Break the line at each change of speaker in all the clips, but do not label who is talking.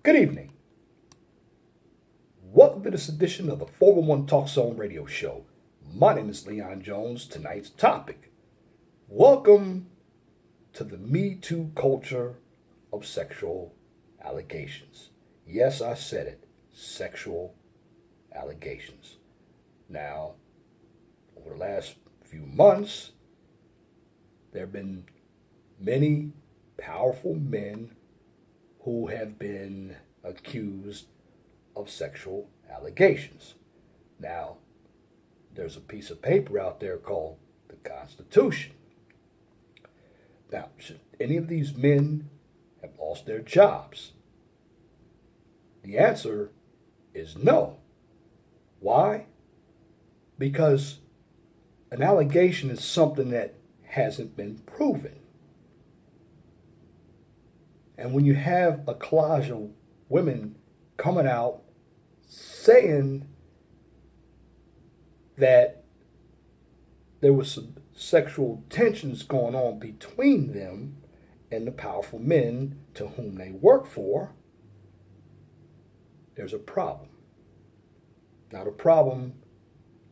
Good evening. Welcome to this edition of the 411 Talk Zone radio show. My name is Leon Jones. Tonight's topic: welcome to the Me Too culture of sexual allegations. Yes, I said it, sexual allegations. Now, over the last few months, there have been many powerful men who have been accused of sexual allegations. Now, there's a piece of paper out there called the Constitution. Now, should any of these men have lost their jobs? The answer is no. Why? Because an allegation is something that hasn't been proven. And when you have a collage of women coming out saying that there was some sexual tensions going on between them and the powerful men to whom they work for, there's a problem. Now, the problem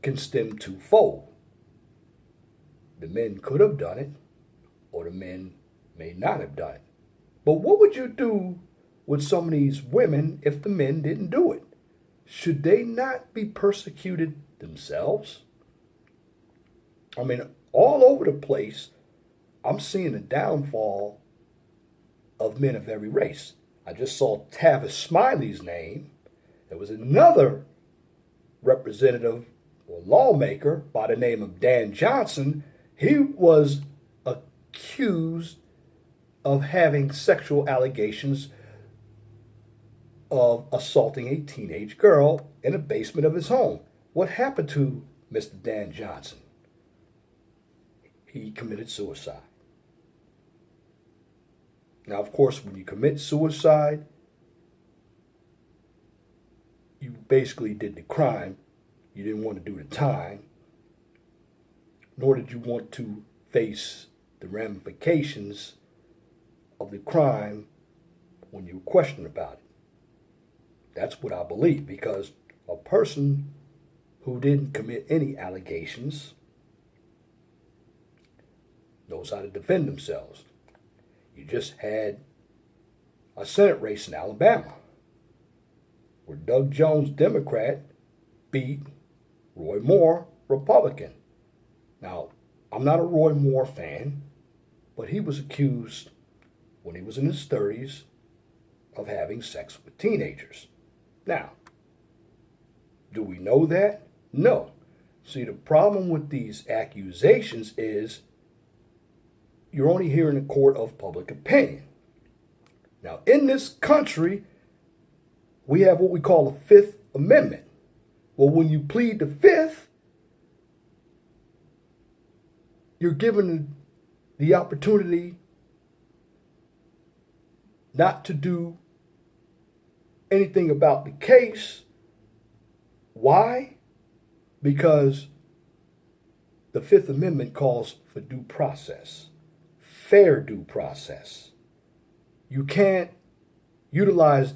can stem twofold. The men could have done it, or the men may not have done it. But what would you do with some of these women if the men didn't do it? Should they not be persecuted themselves? I mean, all over the place, I'm seeing a downfall of men of every race. I just saw Tavis Smiley's name. There was another representative or lawmaker by the name of Dan Johnson. He was accused of having sexual allegations of assaulting a teenage girl in the basement of his home. What happened to Mr. Dan Johnson? He committed suicide. Now, of course, when you commit suicide, you basically did the crime. You didn't want to do the time, nor did you want to face the ramifications of the crime when you question about it. That's what I believe, because a person who didn't commit any allegations knows how to defend themselves. You just had a Senate race in Alabama where Doug Jones, Democrat, beat Roy Moore, Republican. Now, I'm not a Roy Moore fan, but he was accused when he was in his 30s of having sex with teenagers. Now, do we know that? No. See, the problem with these accusations is you're only hearing a court of public opinion. Now, in this country, we have what we call the Fifth Amendment. Well, when you plead the Fifth, you're given the opportunity not to do anything about the case. Why? Because the Fifth Amendment calls for due process, fair due process. You can't utilize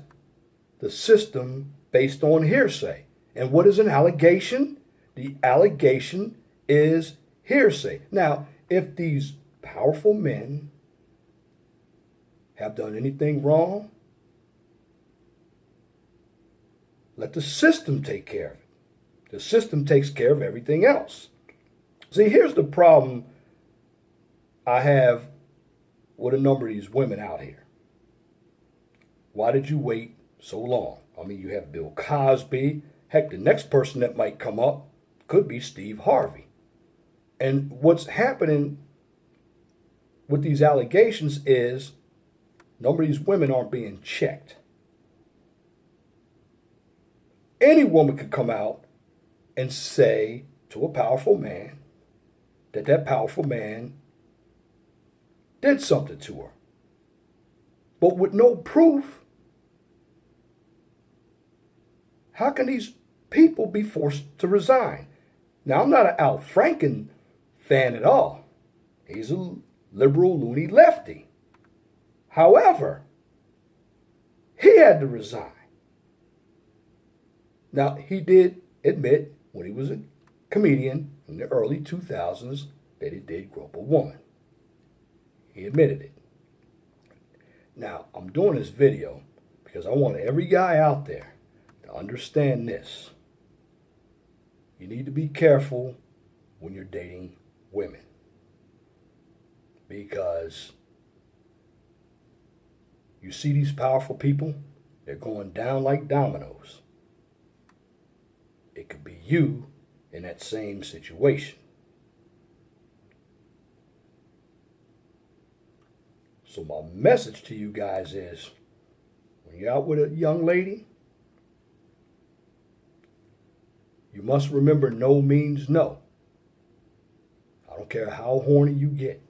the system based on hearsay. And what is an allegation? The allegation is hearsay. Now, if these powerful men have done anything wrong, let the system take care of it. The system takes care of everything else. See, here's the problem I have with a number of these women out here. Why did you wait so long? I mean, you have Bill Cosby. Heck, the next person that might come up could be Steve Harvey. And what's happening with these allegations is a number of these women aren't being checked. Any woman could come out and say to a powerful man that that powerful man did something to her. But with no proof, how can these people be forced to resign? Now, I'm not an Al Franken fan at all. He's a liberal, loony lefty. However, he had to resign. Now, he did admit when he was a comedian in the early 2000s that he did grope a woman. He admitted it. Now, I'm doing this video because I want every guy out there to understand this. You need to be careful when you're dating women, because you see these powerful people, they're going down like dominoes. It could be you in that same situation. So my message to you guys is, when you're out with a young lady, you must remember no means no. I don't care how horny you get.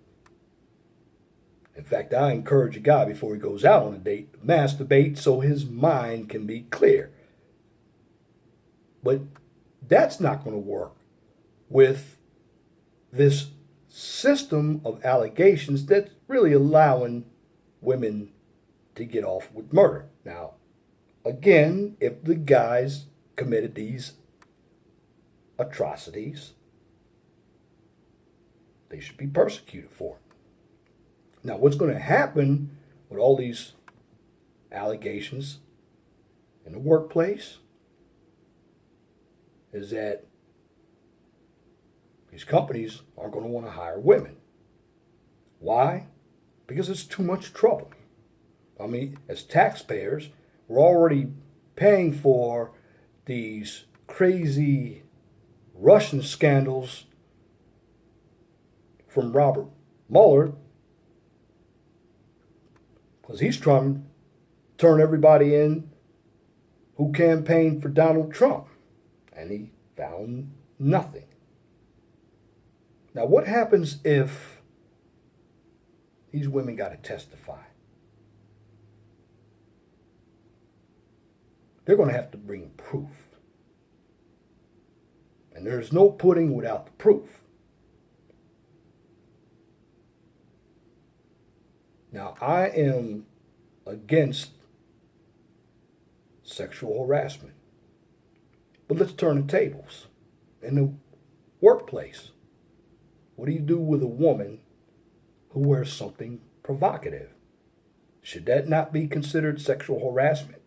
In fact, I encourage a guy before he goes out on a date to masturbate so his mind can be clear. But that's not going to work with this system of allegations that's really allowing women to get off with murder. Now, again, if the guys committed these atrocities, they should be persecuted for it. Now, what's going to happen with all these allegations in the workplace is that these companies aren't going to want to hire women. Why? Because it's too much trouble. I mean, as taxpayers, we're already paying for these crazy Russian scandals from Robert Mueller, because he's trying to turn everybody in who campaigned for Donald Trump, and he found nothing. Now, what happens if these women got to testify? They're going to have to bring proof. And there's no pudding without the proof. Now, I am against sexual harassment. But let's turn the tables. In the workplace, what do you do with a woman who wears something provocative? Should that not be considered sexual harassment?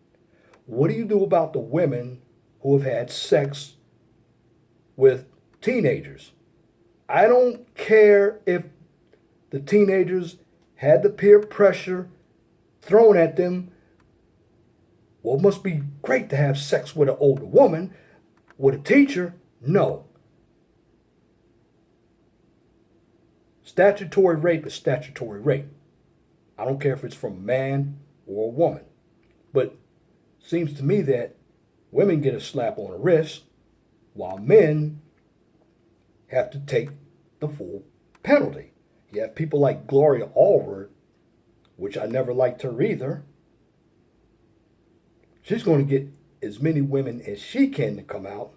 What do you do about the women who have had sex with teenagers? I don't care if the teenagers had the peer pressure thrown at them. Well, it must be great to have sex with an older woman. With a teacher, no. Statutory rape is statutory rape. I don't care if it's from a man or a woman. But it seems to me that women get a slap on the wrist while men have to take the full penalty. You have people like Gloria Allred, which I never liked her either. She's going to get as many women as she can to come out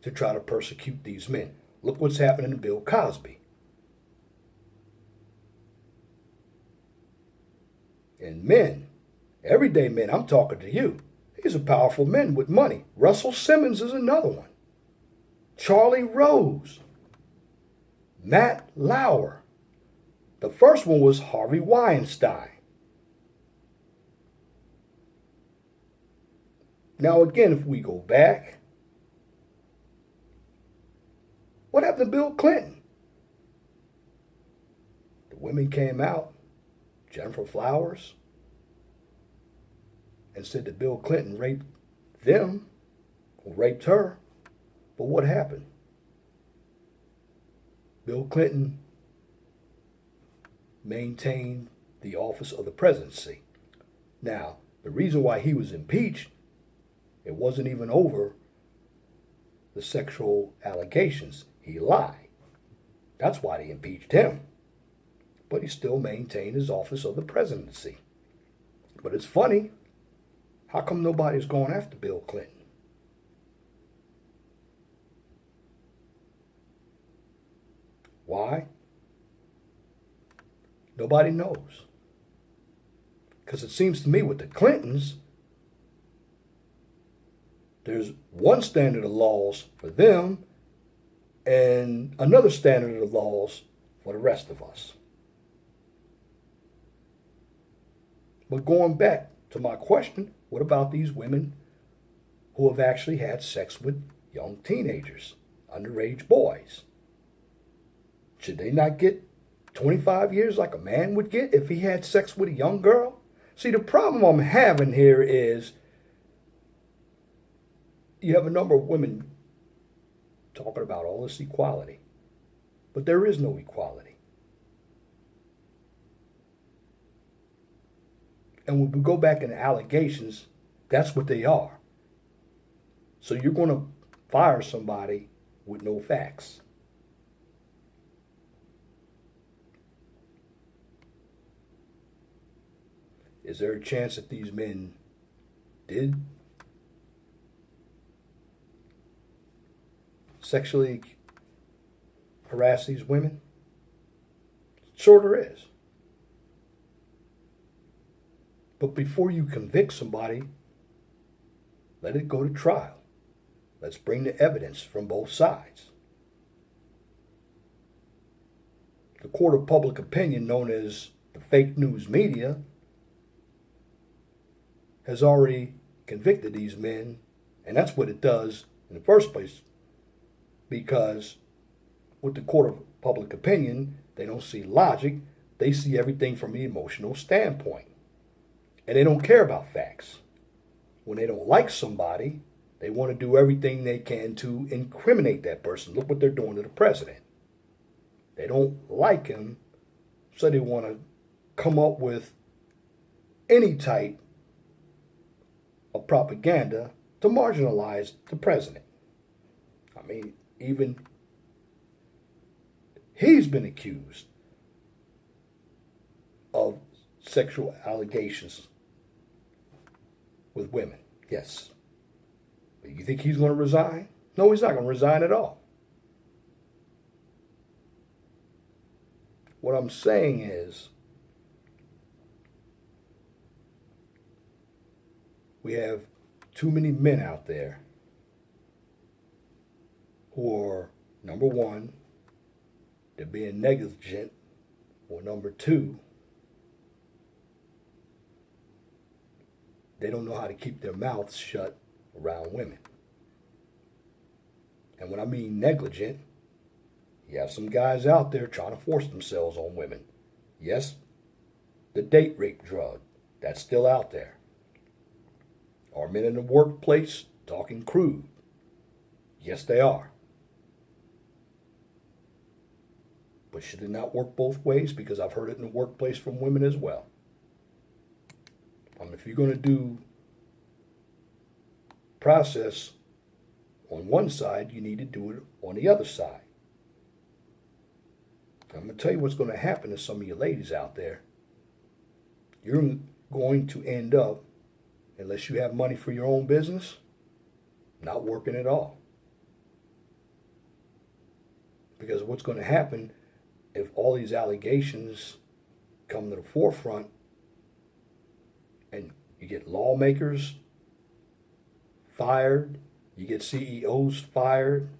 to try to persecute these men. Look what's happening to Bill Cosby. And men, everyday men, I'm talking to you. These are powerful men with money. Russell Simmons is another one. Charlie Rose. Matt Lauer. The first one was Harvey Weinstein. Now again, if we go back, what happened to Bill Clinton? The women came out, Jennifer Flowers, and said that Bill Clinton raped them, or raped her. But what happened? Bill Clinton maintained the office of the presidency. Now, the reason why he was impeached, it wasn't even over the sexual allegations. He lied. That's why they impeached him. But he still maintained his office of the presidency. But it's funny, how come nobody's going after Bill Clinton? Why? Nobody knows. Because it seems to me with the Clintons, There's one standard of laws for them and another standard of laws for the rest of us. But going back to my question, what about these women who have actually had sex with young teenagers, underage boys? Should they not get 25 years like a man would get if he had sex with a young girl? See, the problem I'm having here is you have a number of women talking about all this equality, but there is no equality. And when we go back into allegations, that's what they are. So you're going to fire somebody with no facts. Is there a chance that these men did sexually harass these women? Sure there is. But before you convict somebody, let it go to trial. Let's bring the evidence from both sides. The court of public opinion, known as the fake news media, has already convicted these men, and that's what it does in the first place, because with the court of public opinion, they don't see logic, they see everything from an emotional standpoint, and they don't care about facts. When they don't like somebody, they want to do everything they can to incriminate that person. Look what they're doing to the president. They don't like him, so they want to come up with any type of propaganda to marginalize the president. I mean, even he's been accused of sexual allegations with women. Yes. But you think he's going to resign? No, he's not going to resign at all. What I'm saying is, we have too many men out there who are, number one, they're being negligent, or number two, they don't know how to keep their mouths shut around women. And when I mean negligent, you have some guys out there trying to force themselves on women. Yes, the date rape drug, that's still out there. Are men in the workplace talking crude? Yes, they are. But should it not work both ways? Because I've heard it in the workplace from women as well. If you're going to do process on one side, you need to do it on the other side. I'm going to tell you what's going to happen to some of you ladies out there. You're going to end up, unless you have money for your own business, not working at all. Because what's going to happen if all these allegations come to the forefront and you get lawmakers fired, you get CEOs fired,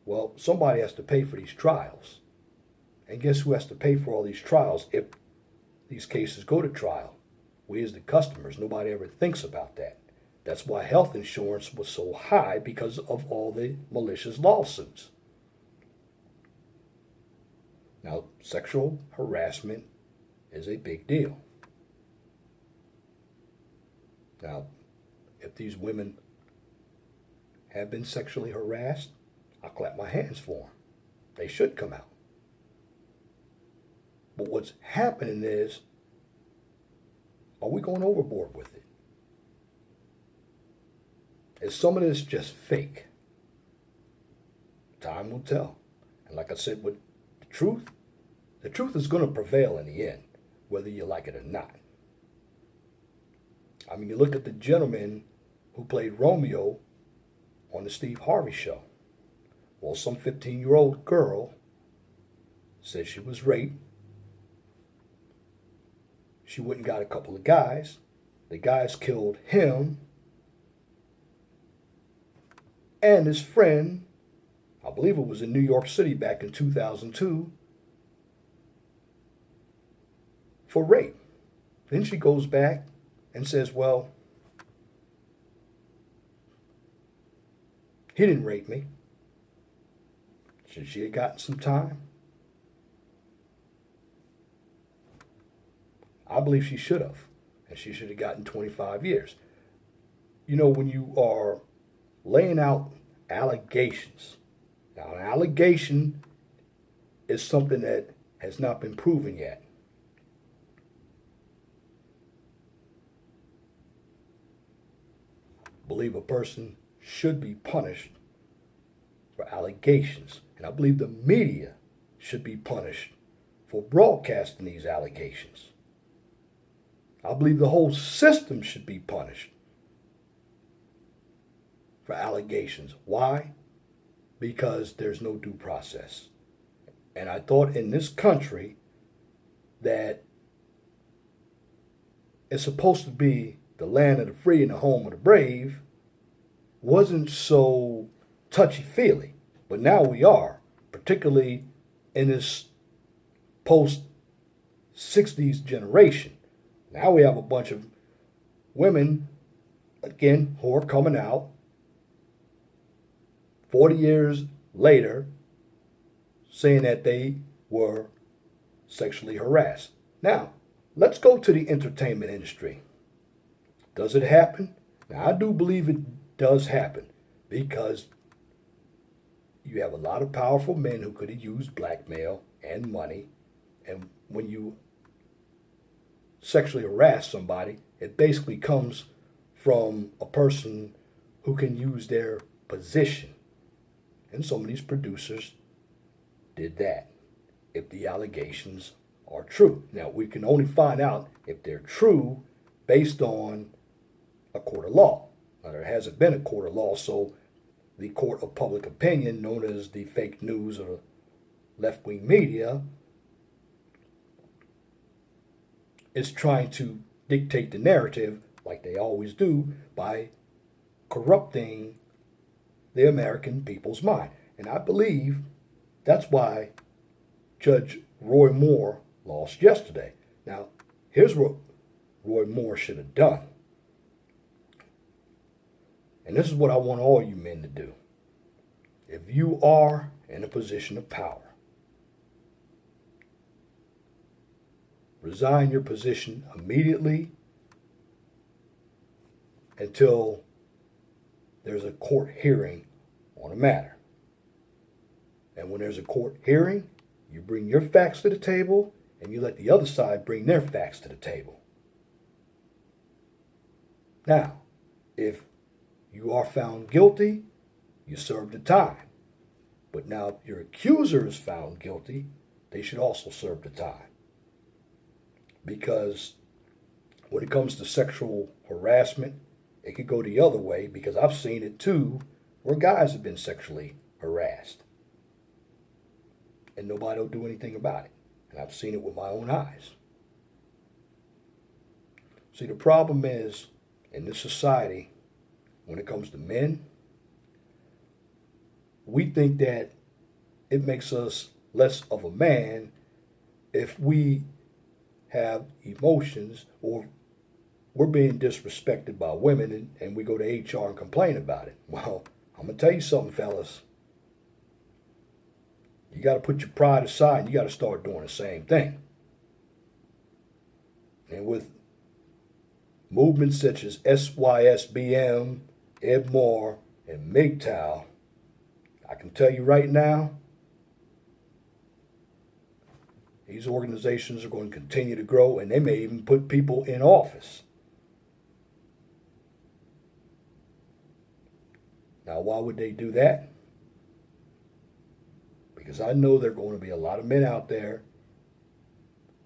well, somebody has to pay for these trials. And guess who has to pay for all these trials if these cases go to trial? We as the customers. Nobody ever thinks about that. That's why health insurance was so high, because of all the malicious lawsuits. Now, sexual harassment is a big deal. Now, if these women have been sexually harassed, I'll clap my hands for them. They should come out. But what's happening is, are we going overboard with it? Is some of this just fake? Time will tell. And like I said, with the truth is going to prevail in the end, whether you like it or not. I mean, you look at the gentleman who played Romeo on the Steve Harvey show. Well, some 15-year-old girl said she was raped. She went and got a couple of guys. The guys killed him. and his friend, I believe it was in New York City back in 2002, for rape. Then she goes back and says, well, he didn't rape me. Should she have gotten some time? I believe she should have. And she should have gotten 25 years. You know, when you are laying out allegations, now an allegation is something that has not been proven yet. I believe a person should be punished for allegations. And I believe the media should be punished for broadcasting these allegations. I believe the whole system should be punished for allegations. Why? Because there's no due process. And I thought in this country that it's supposed to be the land of the free and the home of the brave wasn't so touchy-feely. But now we are, particularly in this post-60s generation. Now we have a bunch of women, again, who are coming out 40 years later saying that they were sexually harassed. Now, let's go to the entertainment industry. Does it happen? Now, I do believe it does happen because you have a lot of powerful men who could have used blackmail and money. And when you sexually harass somebody, it basically comes from a person who can use their position. And some of these producers did that, if the allegations are true. Now, we can only find out if they're true based on a court of law. Now, there hasn't been a court of law, so the court of public opinion, known as the fake news or left-wing media, is trying to dictate the narrative, like they always do, by corrupting the American people's mind. And I believe that's why Judge Roy Moore lost yesterday. Now, here's what Roy Moore should have done. And this is what I want all you men to do. If you are in a position of power, resign your position immediately until there's a court hearing on a matter. And when there's a court hearing, you bring your facts to the table and you let the other side bring their facts to the table. Now, if you are found guilty, you serve the time. But now if your accuser is found guilty, they should also serve the time. Because when it comes to sexual harassment, it could go the other way, because I've seen it too, where guys have been sexually harassed. And nobody will do anything about it. And I've seen it with my own eyes. See, the problem is, in this society, when it comes to men, we think that it makes us less of a man if we have emotions or we're being disrespected by women and we go to HR and complain about it. Well, I'm going to tell you something, fellas. You got to put your pride aside and you got to start doing the same thing. And with movements such as SYSBM, Ed Moore, and MGTOW, I can tell you right now, these organizations are going to continue to grow, and they may even put people in office. Now, why would they do that? Because I know there are going to be a lot of men out there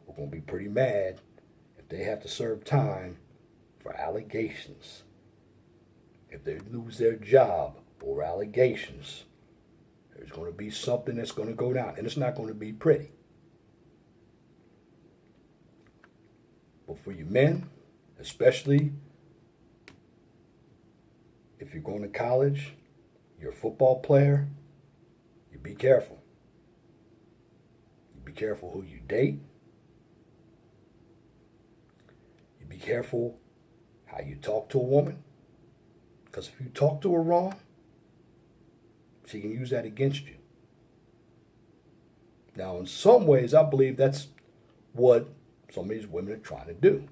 who are going to be pretty mad if they have to serve time for allegations. If they lose their job over allegations, there's going to be something that's going to go down, and it's not going to be pretty. But for you men, especially if you're going to college, You're a football player, you be careful. You be careful who you date. You be careful how you talk to a woman. Because if you talk to her wrong, she can use that against you. Now, in some ways, I believe that's what some of these women are trying to do.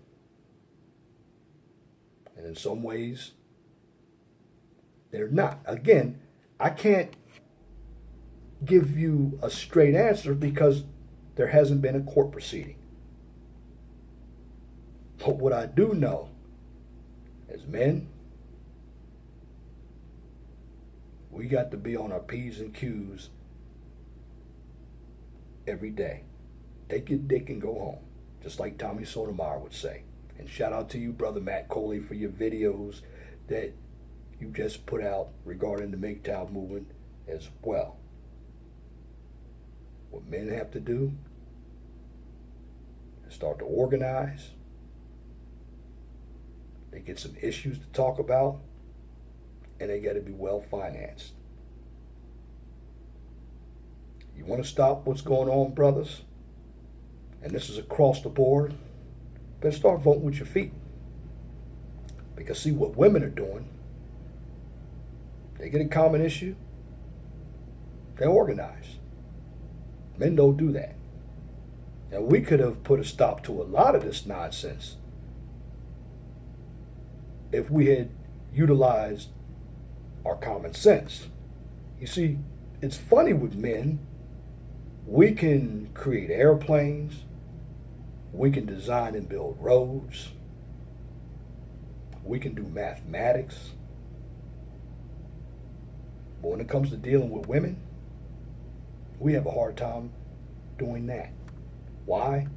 And in some ways, they're not. Again, I can't give you a straight answer because there hasn't been a court proceeding. But what I do know as men, we got to be on our P's and Q's every day. Take your dick and go home, just like Tommy Sotomayor would say. And shout out to you, Brother Matt Coley, for your videos that you just put out regarding the MGTOW movement as well. What men have to do is start to organize. They get some issues to talk about, and they got to be well financed. You want to stop what's going on, brothers? And this is across the board. Better start voting with your feet. Because see what women are doing. They get a common issue. They organize. Men don't do that. Now we could have put a stop to a lot of this nonsense if we had utilized our common sense. You see, it's funny with men. We can create airplanes. We can design and build roads. We can do mathematics. But when it comes to dealing with women, we have a hard time doing that. Why?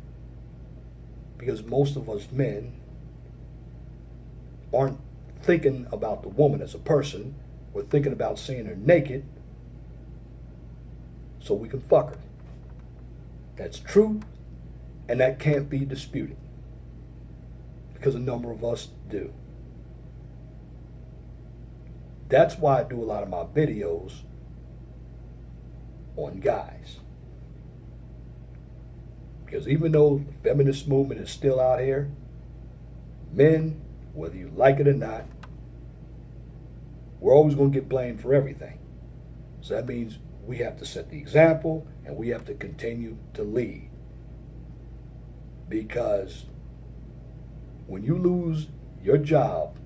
Because most of us men aren't thinking about the woman as a person. We're thinking about seeing her naked so we can fuck her. That's true, and that can't be disputed because a number of us do. That's why I do a lot of my videos on guys. Because even though the feminist movement is still out here, men, whether you like it or not, we're always going to get blamed for everything. So that means we have to set the example and we have to continue to lead. Because when you lose your job,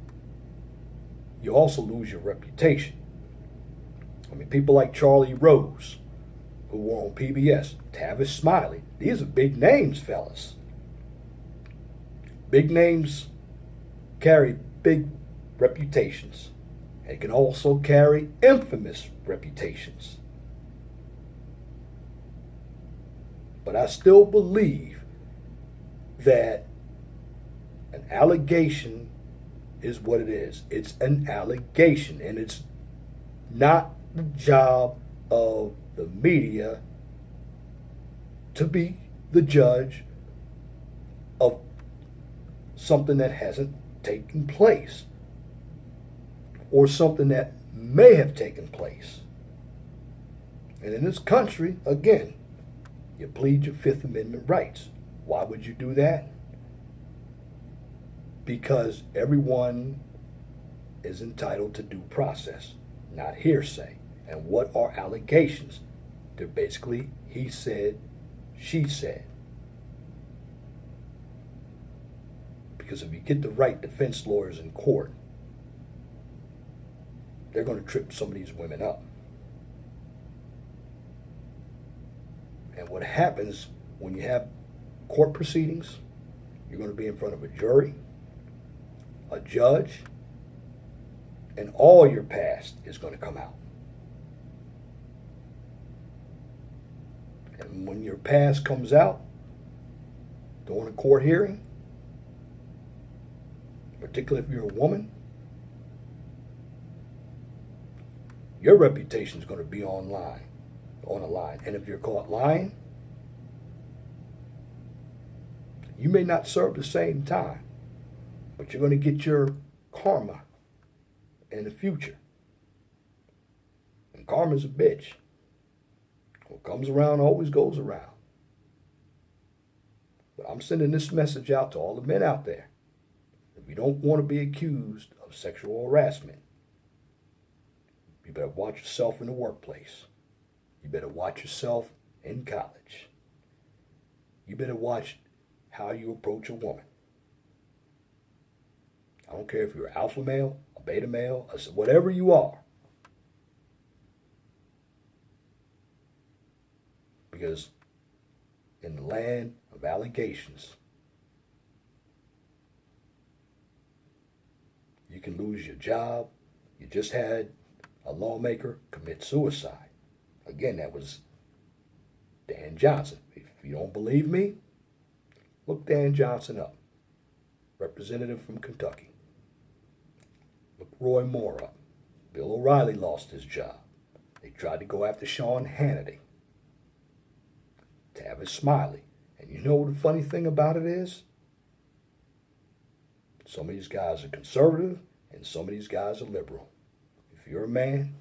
you also lose your reputation. I mean, people like Charlie Rose, who were on PBS, Tavis Smiley, these are big names, fellas. Big names carry big reputations. They can also carry infamous reputations. But I still believe that an allegation is what it is. It's an allegation, and it's not the job of the media to be the judge of something that hasn't taken place or something that may have taken place. And in this country, again, you plead your Fifth Amendment rights. Why would you do that? Because everyone is entitled to due process, not hearsay. And what are allegations? They're basically he said, she said. Because if you get the right defense lawyers in court, they're going to trip some of these women up. And what happens when you have court proceedings, you're going to be in front of a jury, a judge, and all your past is going to come out. And when your past comes out during a court hearing, particularly if you're a woman, your reputation is going to be on the line. And if you're caught lying, you may not serve the same time, but you're going to get your karma in the future. And karma's a bitch. What comes around always goes around. But I'm sending this message out to all the men out there. If you don't want to be accused of sexual harassment, you better watch yourself in the workplace. You better watch yourself in college. You better watch how you approach a woman. I don't care if you're an alpha male, a beta male, whatever you are. Because in the land of allegations, you can lose your job. You just had a lawmaker commit suicide. Again, that was Dan Johnson. If you don't believe me, look Dan Johnson up. Representative from Kentucky. Look Roy Moore up. Bill O'Reilly lost his job. They tried to go after Sean Hannity. Tavis Smiley. And you know what the funny thing about it is? Some of these guys are conservative and some of these guys are liberal. If you're a man,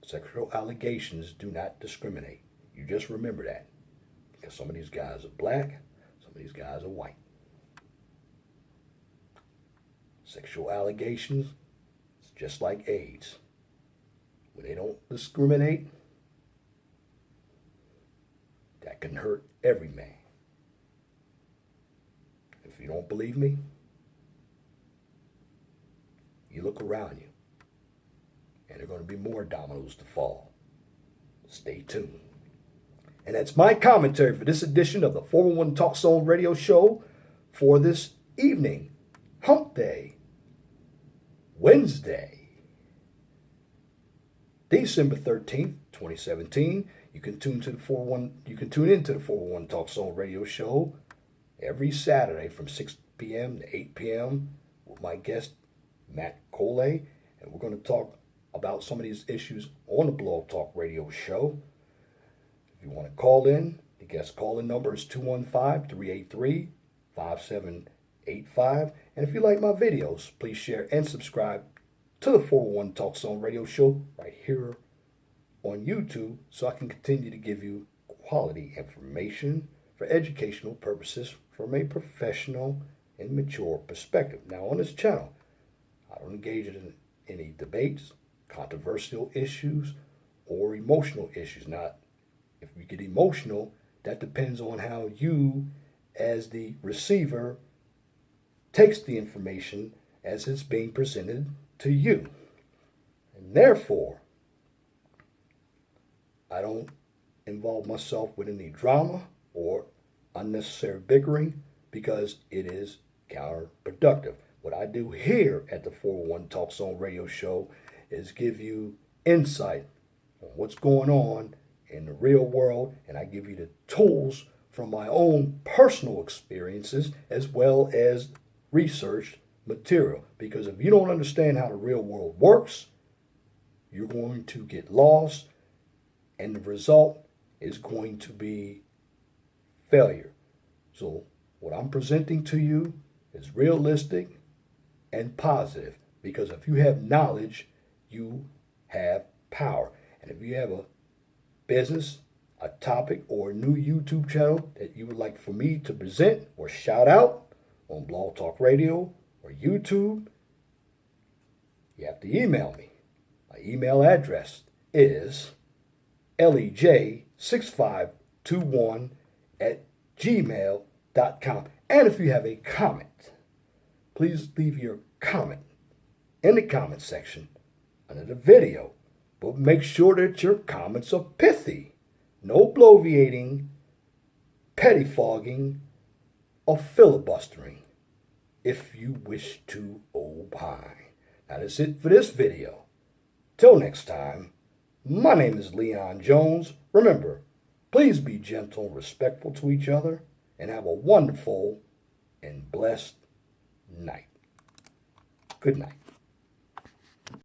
sexual allegations do not discriminate. You just remember that. Because some of these guys are black, some of these guys are white. Sexual allegations, it's just like AIDS. When they don't discriminate, that can hurt every man. If you don't believe me, you look around you, and there are going to be more dominoes to fall. Stay tuned. And that's my commentary for this edition of the 411 Talk Zone radio show for this evening, Hump Day, Wednesday, December 13th, 2017. You can tune into the 411 Talk Zone radio show every Saturday from 6 p.m. to 8 p.m. with my guest, Matt Coley. And we're going to talk about some of these issues on the Blog Talk radio show. If you want to call in, the guest call-in number is 215-383-5785. And if you like my videos, please share and subscribe to the 411 Talk Zone radio show right here on YouTube so I can continue to give you quality information for educational purposes from a professional and mature perspective. Now on this channel, I don't engage in any debates, controversial issues, or emotional issues. Now, if we get emotional, that depends on how you, as the receiver, takes the information as it's being presented to you. And therefore, I don't involve myself with any drama or unnecessary bickering because it is counterproductive. What I do here at the 401 Talk Zone radio show is give you insight on what's going on in the real world, and I give you the tools from my own personal experiences as well as research material. Because if you don't understand how the real world works, you're going to get lost, and the result is going to be failure. So what I'm presenting to you is realistic and positive, because if you have knowledge, you have power. And if you have a business, a topic, or a new YouTube channel that you would like for me to present or shout out on Blog Talk Radio or YouTube, you have to email me. My email address is lej6521@gmail.com. And if you have a comment, please leave your comment in the comment section under the video. But make sure that your comments are pithy. No bloviating, pettifogging, or filibustering if you wish to opine. Now that's it for this video. Till next time, my name is Leon Jones. Remember, please be gentle and respectful to each other, and have a wonderful and blessed night. Good night.